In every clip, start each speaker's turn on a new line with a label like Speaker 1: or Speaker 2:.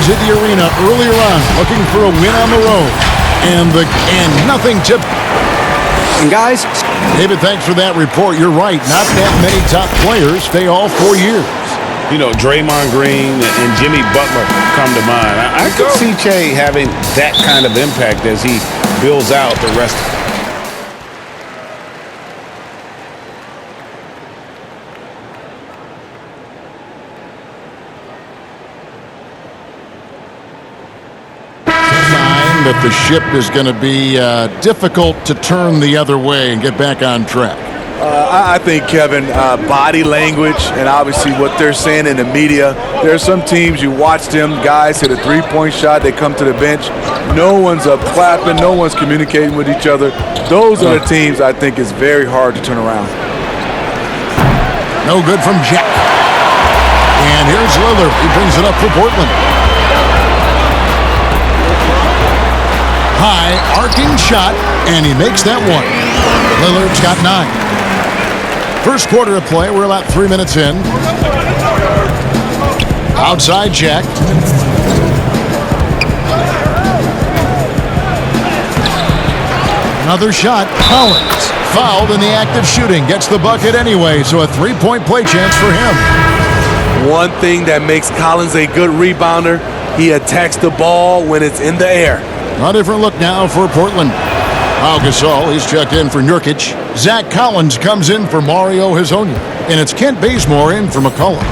Speaker 1: into the arena earlier on, looking for a win on the road. And nothing to...
Speaker 2: And guys...
Speaker 1: David, thanks for that report. You're right. Not that many top players stay all 4 years.
Speaker 3: You know, Draymond Green and Jimmy Butler come to mind. I could see Che having that kind of impact as he builds out the rest of it.
Speaker 1: That the ship is going to be difficult to turn the other way and get back on track.
Speaker 4: I think, Kevin, body language and obviously what they're saying in the media. There are some teams, you watch them, guys hit a three-point shot, they come to the bench. No one's up clapping, no one's communicating with each other. Those are the teams I think is very hard to turn around.
Speaker 1: No good from Jack. And here's Lillard. He brings it up for Portland. High, arcing shot, and he makes that one. Lillard's got 9. First quarter of play, we're about 3 minutes in. Outside Jack. Another shot. Collins fouled in the act of shooting. Gets the bucket anyway, so a 3-point play chance for him.
Speaker 4: One thing that makes Collins a good rebounder, he attacks the ball when it's in the air.
Speaker 1: A different look now for Portland. Pau Gasol, he's checked in for Nurkic. Zach Collins comes in for Mario Hezonja. And it's Kent Bazemore in for McCollum.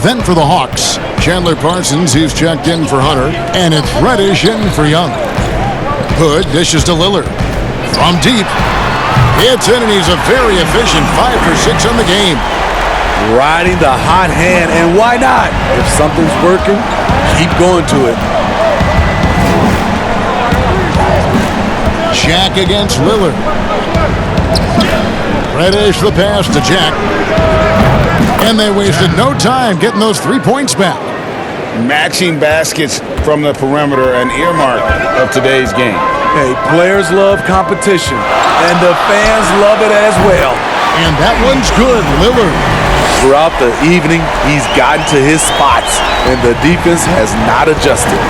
Speaker 1: Then for the Hawks, Chandler Parsons, he's checked in for Hunter. And it's Reddish in for Young. Hood dishes to Lillard. From deep. It's in, and he's a very efficient 5 for 6 on the game.
Speaker 4: Riding the hot hand, and why not? If something's working, keep going to it.
Speaker 1: Jack against Lillard. Reddish the pass to Jack. And they wasted no time getting those 3 points back.
Speaker 3: Matching baskets from the perimeter, an earmark of today's game.
Speaker 4: Hey, players love competition, and the fans love it as well.
Speaker 1: And that one's good, Lillard.
Speaker 4: Throughout the evening, he's gotten to his spots, and the defense has not adjusted.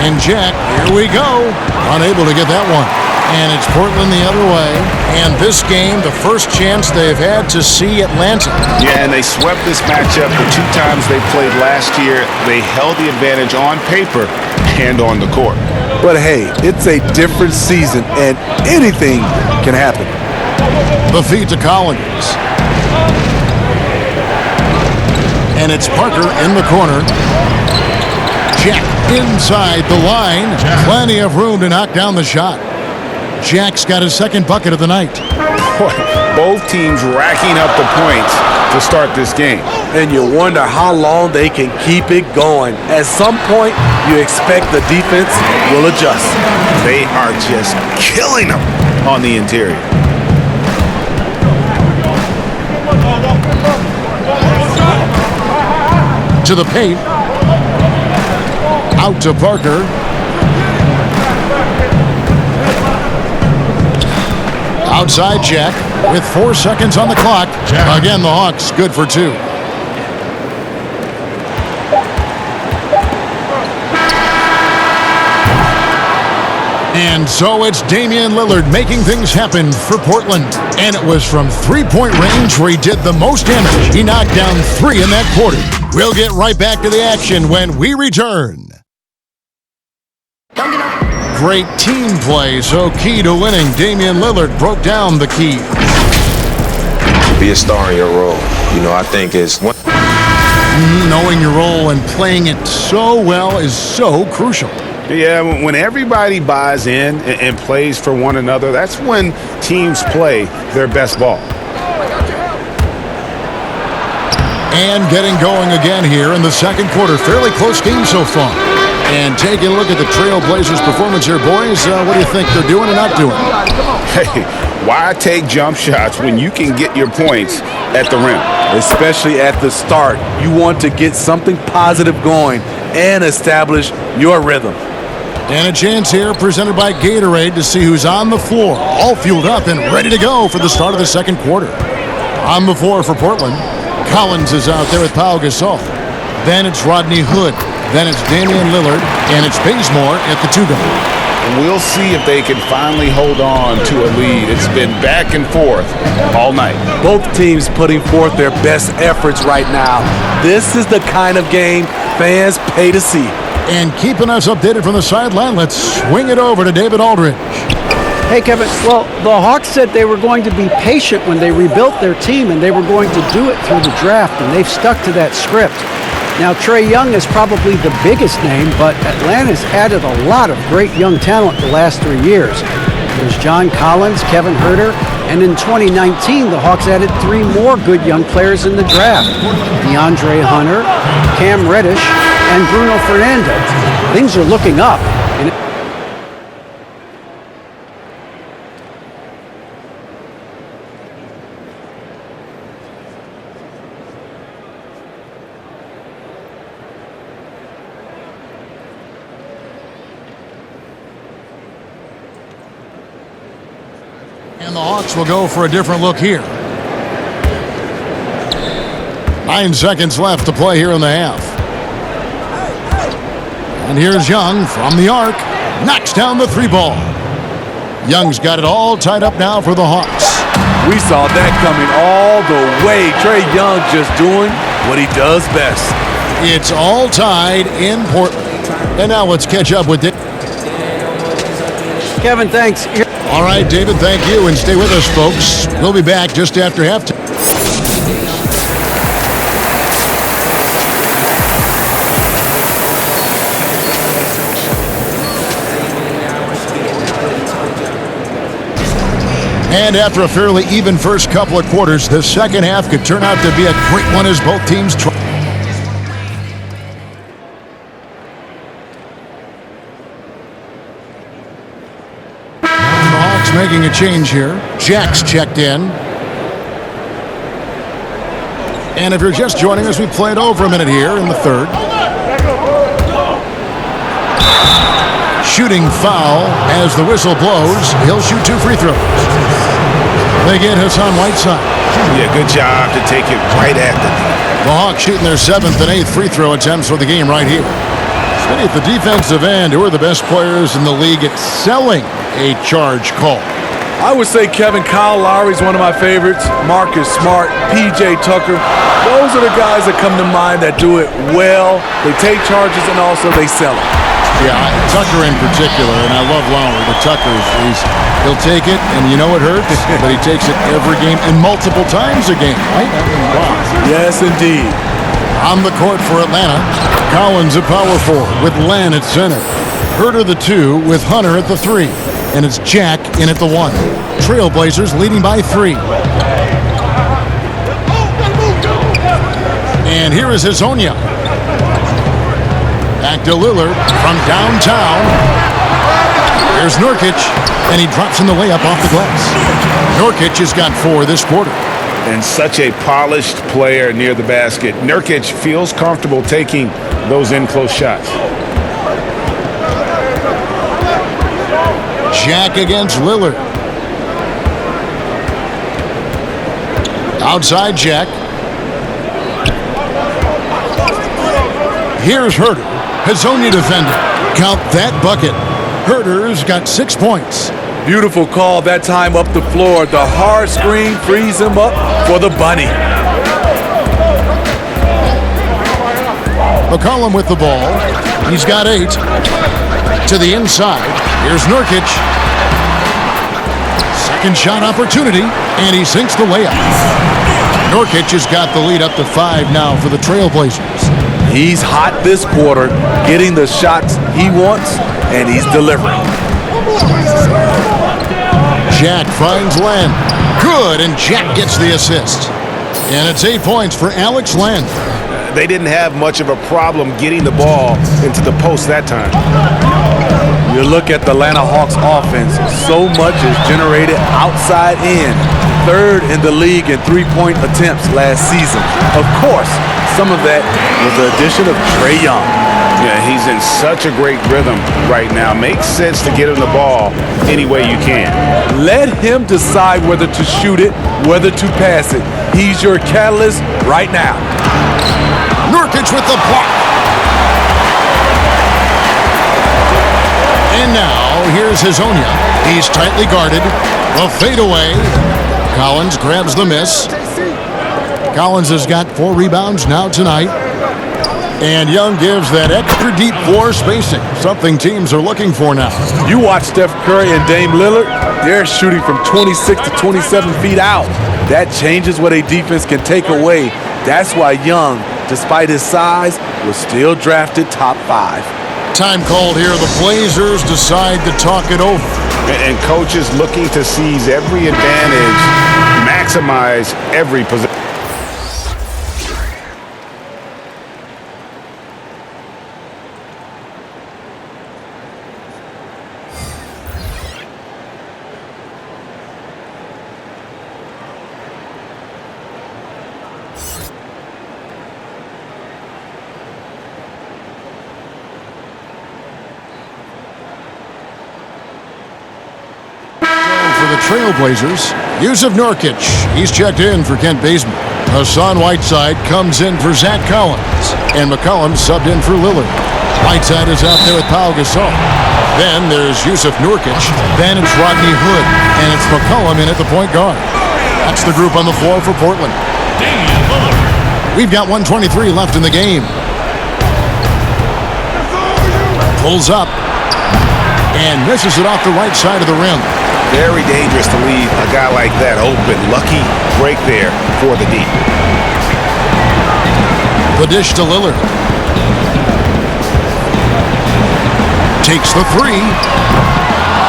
Speaker 1: And Jack, here we go. Unable to get that one. And it's Portland the other way. And this game, the first chance they've had to see Atlanta.
Speaker 3: Yeah, and they swept this matchup the 2 times they played last year. They held the advantage on paper and on the court.
Speaker 4: But hey, it's a different season, and anything can happen.
Speaker 1: The feed to Collins. And it's Parker in the corner. Jack inside the line. Plenty of room to knock down the shot. Jack's got his second bucket of the night.
Speaker 3: Both teams racking up the points to start this game.
Speaker 4: And you wonder how long they can keep it going. At some point, you expect the defense will adjust.
Speaker 3: They are just killing them on the interior.
Speaker 1: To the paint. Out to Parker. Outside Jack with 4 seconds on the clock. Again, the Hawks good for 2. And so it's Damian Lillard making things happen for Portland. And it was from 3-point range where he did the most damage. He knocked down 3 in that quarter. We'll get right back to the action when we return. Great team play, so key to winning. Damian Lillard broke down the key.
Speaker 5: Be a star in your role. You know, I think it's...
Speaker 1: Knowing your role and playing it so well is so crucial.
Speaker 3: Yeah, when everybody buys in and plays for one another, that's when teams play their best ball.
Speaker 1: And getting going again here in the second quarter. Fairly close game so far. And taking a look at the Trailblazers' performance here, boys. What do you think they're doing or not doing?
Speaker 3: Hey, why take jump shots when you can get your points at the rim?
Speaker 4: Especially at the start. You want to get something positive going and establish your rhythm.
Speaker 1: And a chance here presented by Gatorade to see who's on the floor. All fueled up and ready to go for the start of the second quarter. On the floor for Portland, Collins is out there with Pau Gasol. Then it's Rodney Hood. Then it's Damian Lillard. And it's Bazemore at the 2-guard.
Speaker 3: We'll see if they can finally hold on to a lead. It's been back and forth all night.
Speaker 4: Both teams putting forth their best efforts right now. This is the kind of game fans pay to see.
Speaker 1: And keeping us updated from the sideline, let's swing it over to David Aldridge.
Speaker 2: Hey, Kevin. Well, the Hawks said they were going to be patient when they rebuilt their team, and they were going to do it through the draft, and they've stuck to that script. Now, Trae Young is probably the biggest name, but Atlanta's added a lot of great young talent the last 3 years. There's John Collins, Kevin Huerter, and in 2019, the Hawks added 3 more good young players in the draft. DeAndre Hunter, Cam Reddish, and Bruno Fernando. Things are looking up.
Speaker 1: And the Hawks will go for a different look here. 9 seconds left to play here in the half. And here's Young from the arc. Knocks down the 3-ball. Young's got it all tied up now for the Hawks.
Speaker 4: We saw that coming all the way. Trae Young just doing what he does best.
Speaker 1: It's all tied in Portland. And now let's catch up with David.
Speaker 2: Kevin, thanks.
Speaker 1: All right, David, thank you. And stay with us, folks. We'll be back just after halftime. And after a fairly even first couple of quarters, the second half could turn out to be a great one as both teams try. The Hawks making a change here. Jack's checked in. And if you're just joining us, we played over a minute here in the third. Shooting foul as the whistle blows. He'll shoot 2 free throws. They get Hassan Whiteside.
Speaker 3: Yeah, good job to take it right at
Speaker 1: The Hawks shooting their 7th and 8th free throw attempts for the game right here. Steady at the defensive end, who are the best players in the league at selling a charge call?
Speaker 4: I would say Kevin, Kyle Lowry's one of my favorites. Marcus Smart, P.J. Tucker. Those are the guys that come to mind that do it well. They take charges and also they sell it.
Speaker 1: Yeah, Tucker in particular, and I love Lowry, but Tucker, he'll take it, and you know it hurts, but he takes it every game and multiple times a game, right? Wow.
Speaker 4: Yes, indeed.
Speaker 1: On the court for Atlanta, Collins at power forward with Len at center. Huerter the 2 with Hunter at the 3. And it's Jack in at the 1. Trailblazers leading by 3. And here is Hazonia. Back to Lillard from downtown. There's Nurkic, and he drops in the layup off the glass. Nurkic has got 4 this quarter.
Speaker 3: And such a polished player near the basket. Nurkic feels comfortable taking those in-close shots.
Speaker 1: Jack against Lillard. Outside Jack. Here's Huerter. Hazonia defender. Count that bucket. Huerter's got 6 points.
Speaker 4: Beautiful call that time up the floor. The hard screen frees him up for the bunny.
Speaker 1: McCollum with the ball. He's got 8. To the inside. Here's Nurkic. Second shot opportunity, and he sinks the layup. Nurkic has got the lead up to 5 now for the Trailblazers.
Speaker 4: He's hot this quarter, getting the shots he wants, and he's delivering.
Speaker 1: Jack finds Len. Good, and Jack gets the assist. And it's 8 points for Alex Len.
Speaker 3: They didn't have much of a problem getting the ball into the post that time.
Speaker 4: You look at the Atlanta Hawks offense, so much is generated outside in. 3rd in the league in 3-point attempts last season. Of course, some of that was the addition of Trae Young.
Speaker 3: Yeah, he's in such a great rhythm right now. Makes sense to get him the ball any way you can.
Speaker 4: Let him decide whether to shoot it, whether to pass it. He's your catalyst right now.
Speaker 1: Nurkic with the block. And now, here's Hazonia. He's tightly guarded. The fadeaway. Collins grabs the miss. Collins has got 4 rebounds now tonight. And Young gives that extra deep floor spacing, something teams are looking for now.
Speaker 4: You watch Steph Curry and Dame Lillard, they're shooting from 26 to 27 feet out. That changes what a defense can take away. That's why Young, despite his size, was still drafted top 5.
Speaker 1: Time called here. The Blazers decide to talk it over.
Speaker 3: And coaches looking to seize every advantage, maximize every possession.
Speaker 1: Trailblazers, Yusuf Nurkic. He's checked in for Kent Bazemore. Hassan Whiteside comes in for Zach Collins. And McCollum subbed in for Lillard. Whiteside is out there with Pau Gasol. Then there's Yusuf Nurkic. Then it's Rodney Hood. And it's McCollum in at the point guard. That's the group on the floor for Portland. We've got 1:23 left in the game. Pulls up. And misses it off the right side of the rim.
Speaker 3: Very dangerous to leave a guy like that open. Lucky break there for the D.
Speaker 1: The dish to Lillard. Takes the 3.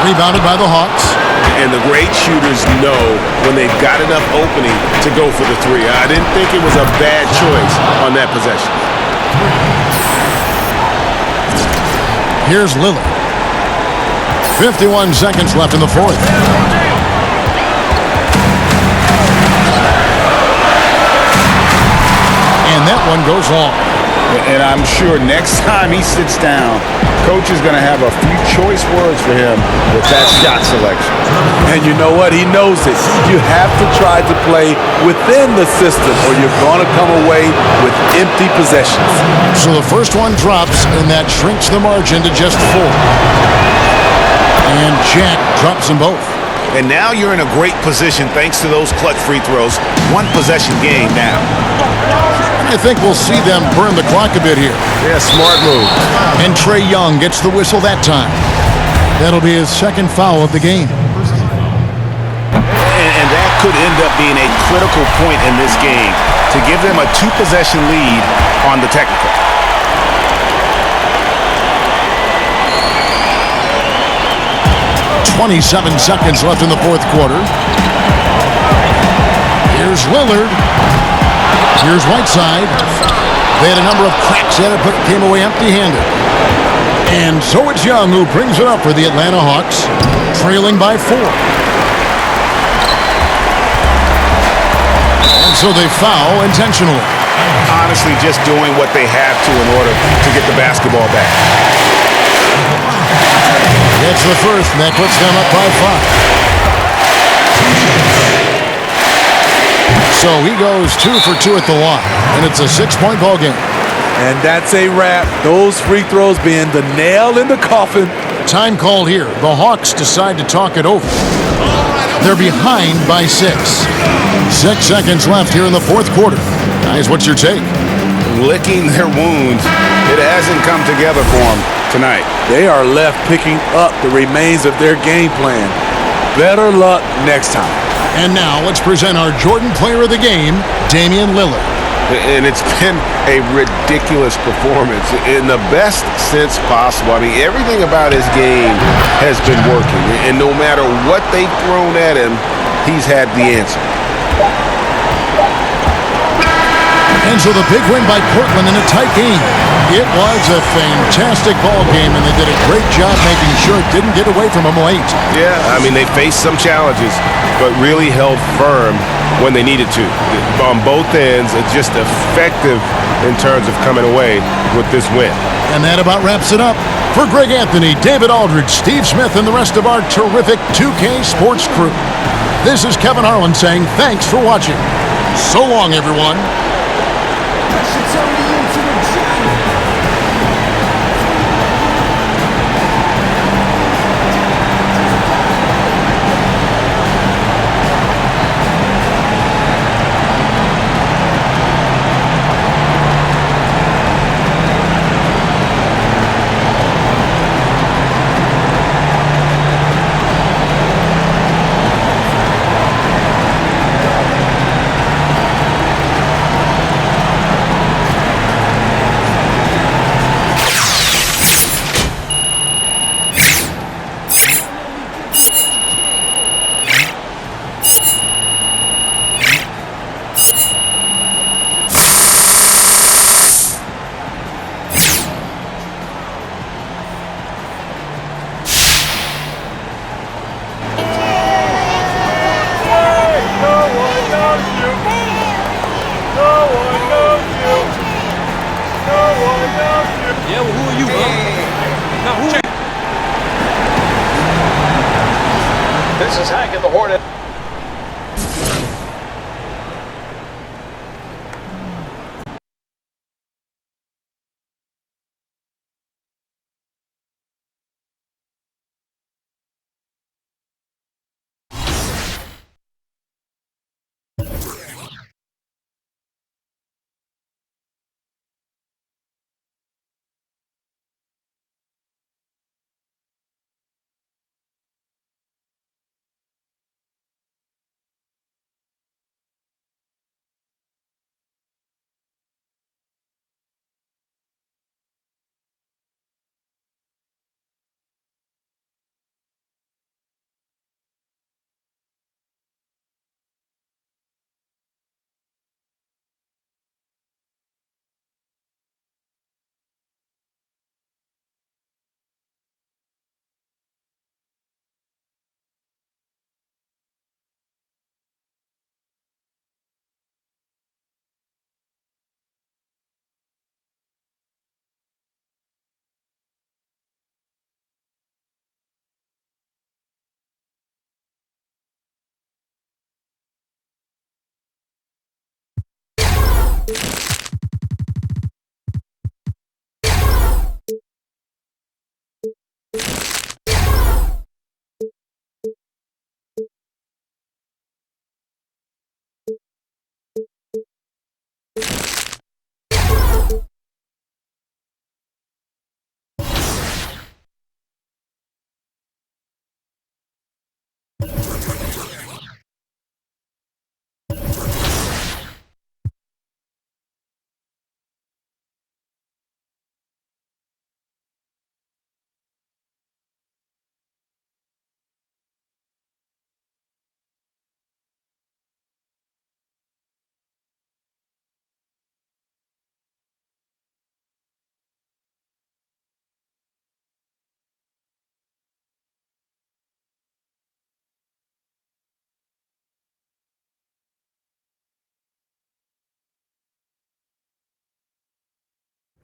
Speaker 1: Rebounded by the Hawks.
Speaker 3: And the great shooters know when they've got enough opening to go for the 3. I didn't think it was a bad choice on that possession.
Speaker 1: Here's Lillard. 51 seconds left in the fourth. And that one goes long.
Speaker 3: And I'm sure next time he sits down, coach is going to have a few choice words for him with that shot selection.
Speaker 4: And you know what? He knows it. You have to try to play within the system or you're going to come away with empty possessions.
Speaker 1: So the first one drops, and that shrinks the margin to just 4. And Jack drops them both.
Speaker 3: And now you're in a great position thanks to those clutch free throws. 1 possession game now.
Speaker 1: I think we'll see them burn the clock a bit here.
Speaker 3: Yeah, smart move.
Speaker 1: And Trae Young gets the whistle that time. That'll be his 2nd foul of the game.
Speaker 3: And that could end up being a critical point in this game to give them a 2-possession lead on the technical.
Speaker 1: .27 seconds left in the fourth quarter. Here's Lillard. Here's Whiteside. They had a number of cracks at it, but came away empty-handed. And so it's Young who brings it up for the Atlanta Hawks, trailing by 4. And so they foul intentionally.
Speaker 3: Honestly, just doing what they have to in order to get the basketball back.
Speaker 1: It's the first, and that puts them up by 5. So he goes 2 for 2 at the line, and it's a 6-point ball game.
Speaker 4: And that's a wrap. Those free throws being the nail in the coffin.
Speaker 1: Time called here. The Hawks decide to talk it over. They're behind by 6. 6 seconds left here in the fourth quarter. Guys, what's your take?
Speaker 3: Licking their wounds. It hasn't come together for them tonight.
Speaker 4: They are left picking up the remains of their game plan. Better luck next time.
Speaker 1: And now let's present our Jordan Player of the Game, Damian Lillard.
Speaker 3: And it's been a ridiculous performance in the best sense possible. I mean, everything about his game has been working. And no matter what they've thrown at him, he's had the answer.
Speaker 1: And so the big win by Portland in a tight game. It was a fantastic ball game, and they did a great job making sure it didn't get away from them late.
Speaker 3: Yeah, I mean, they faced some challenges, but really held firm when they needed to. On both ends, just effective in terms of coming away with this win.
Speaker 1: And that about wraps it up. For Greg Anthony, David Aldridge, Steve Smith, and the rest of our terrific 2K Sports crew, this is Kevin Harlan saying thanks for watching. So long, everyone.
Speaker 6: This is Hank and the Hornet.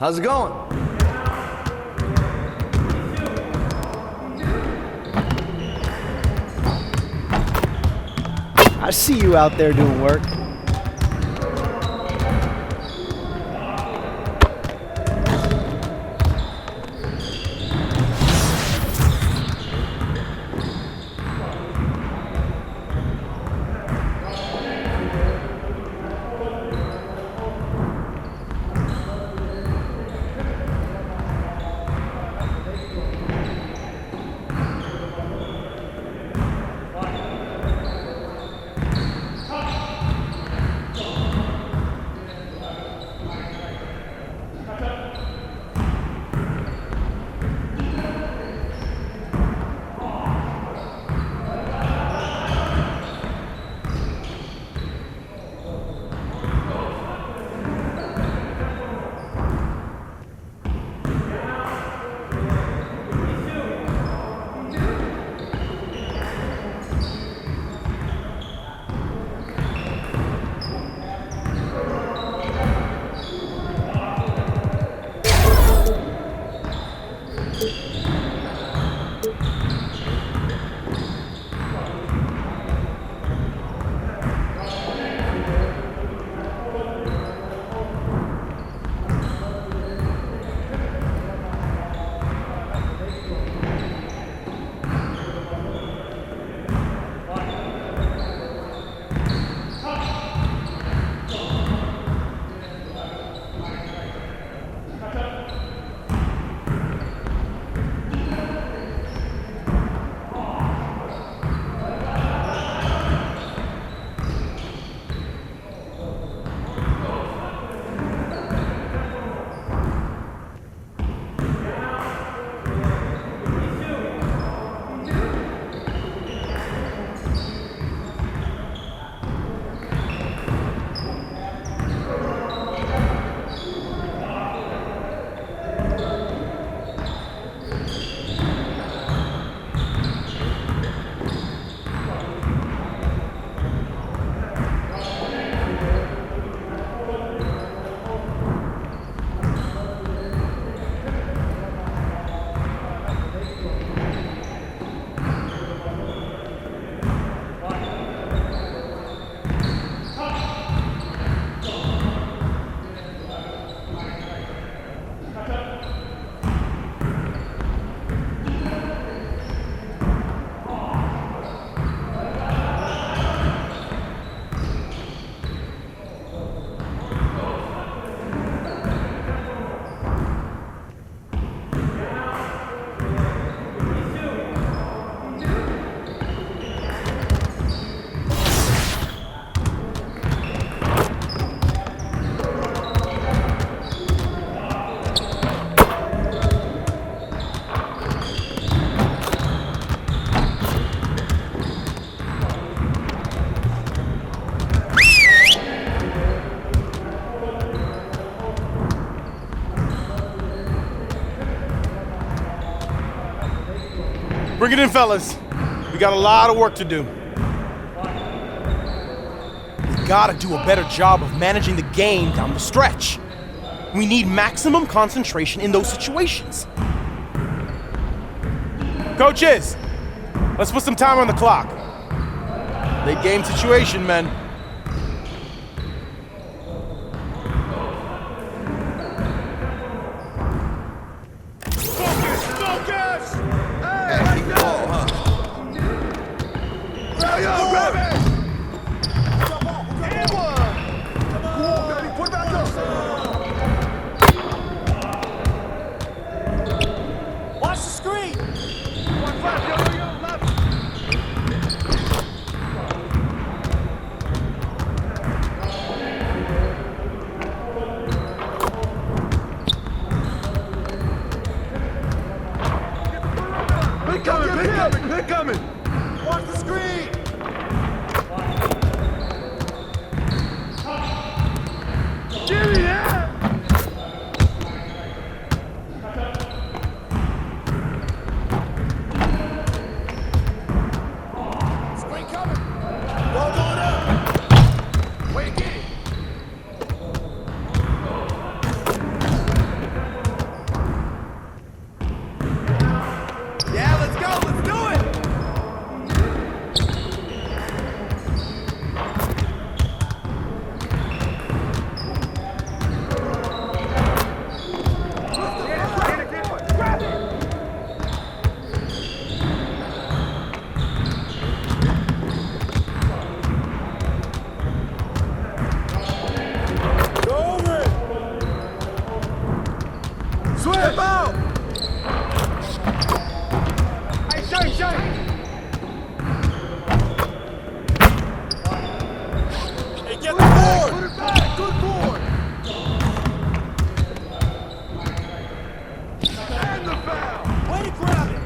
Speaker 7: How's it going?
Speaker 2: I see you out there doing work.
Speaker 7: Bring it in, fellas. We got a lot of work to do. We gotta do a better job of managing the game down the stretch. We need maximum concentration in those situations. Coaches, let's put some time on the clock. Late game situation, men.
Speaker 8: They're coming! Watch the screen! Give me that! Screen coming! Ball going up! Wait, get it! Yeah, let's go! Let's do it! Swim out! Hey, shake! Hey, get the board! Put it back! Good board! And the foul! Way to grab it!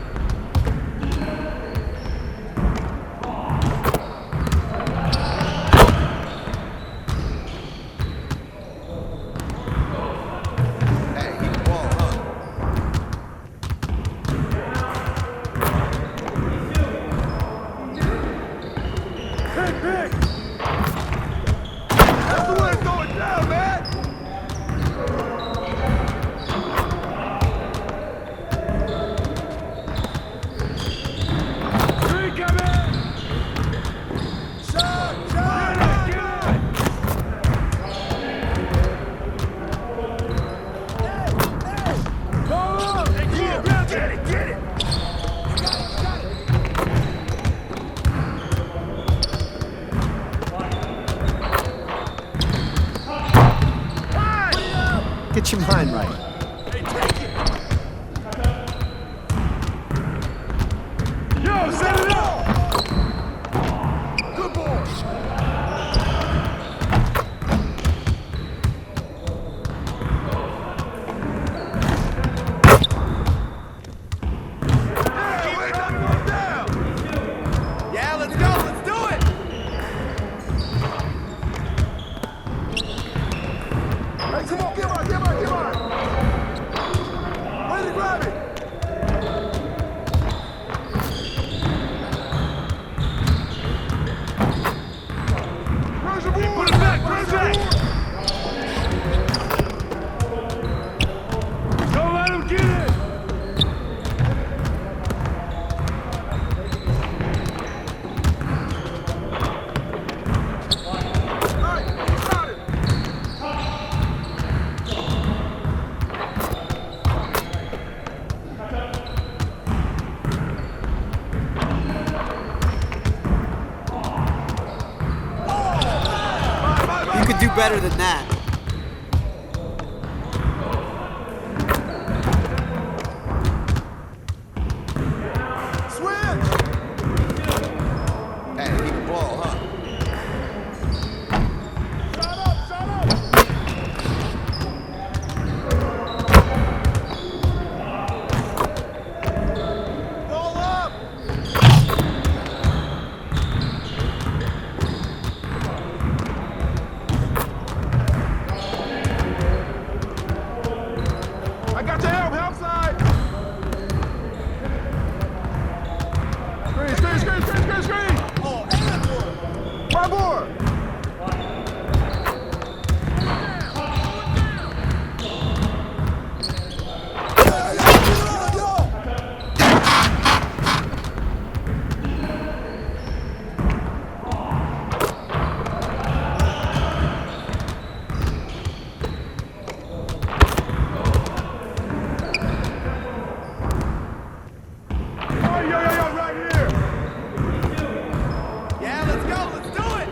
Speaker 8: Hey, keep the ball, huh? Big! That's the way it's going down, man! Three coming! Shot! Get it! Go up! Get it! Got it!
Speaker 2: Get your mind right.
Speaker 8: Hey, take it! Yo, set it up! Good boy! Yeah, way to go down! Yeah, let's go! Let's do it! Hey, come on, give on! Way to grab it! Where's the ball? Put it back! Don't let him get it! All right, got it!
Speaker 2: You could do better than that.
Speaker 8: Switch! Hey, keep the ball, huh? Shut up! Ball up! I got your help side! Oh, and one.
Speaker 3: My boy!
Speaker 8: Yeah, let's go. Let's do it.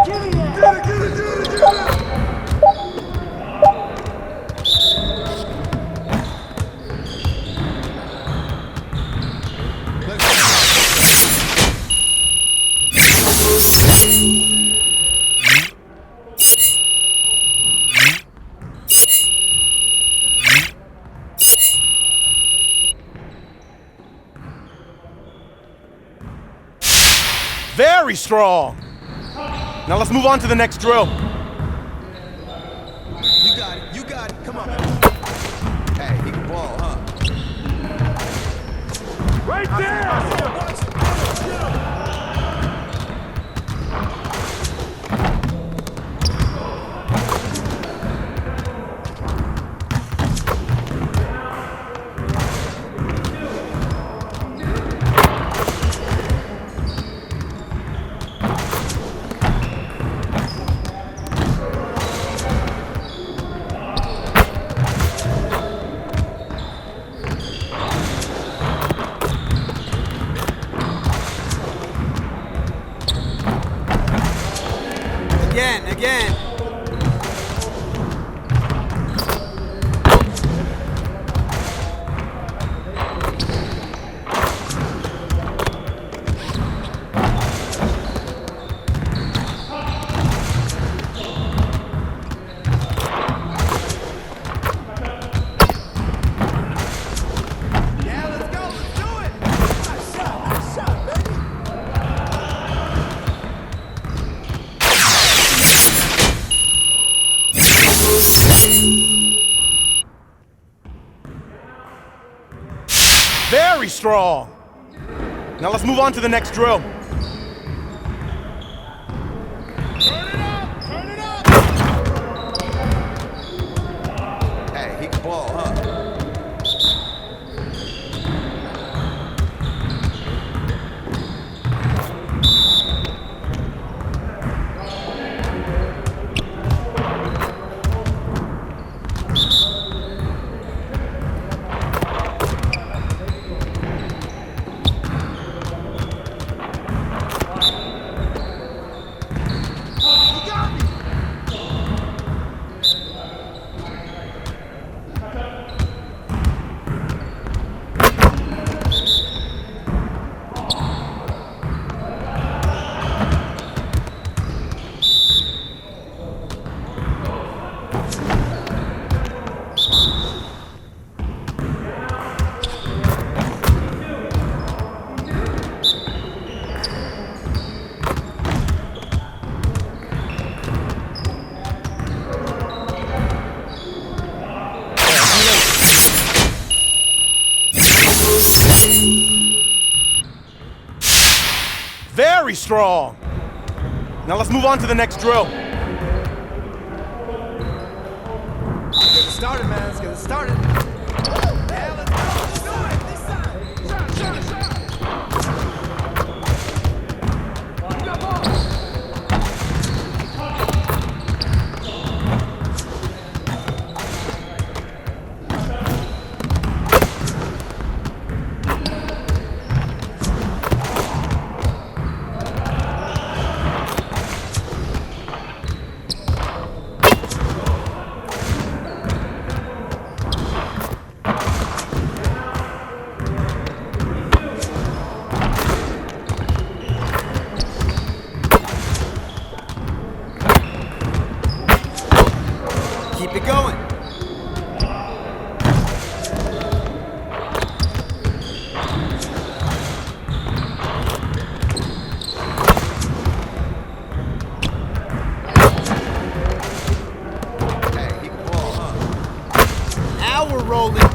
Speaker 8: Give me that. Get it.
Speaker 7: Very strong. Now let's move on to the next drill.
Speaker 8: You got it. You got it. Come on. Hey, he can ball, huh?
Speaker 3: Right there!
Speaker 8: Again. Yeah, let's go. Let's do it. Nice shot, baby.
Speaker 7: Very strong. Now let's move on to the next drill.
Speaker 8: Turn it up. Hey, he can ball, huh?
Speaker 7: Very strong. Now let's move on to the next drill.
Speaker 8: Let's get it started, man. Let's get it started. Yeah, let's go. Let's do it. This side. Shot. You got ball. Keep it going. Hey, he can ball, huh? Now we're rolling.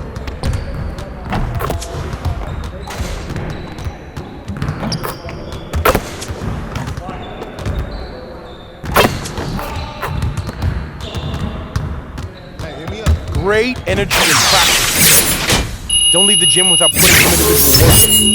Speaker 7: great energy in practice. Don't leave the gym without putting some individual work.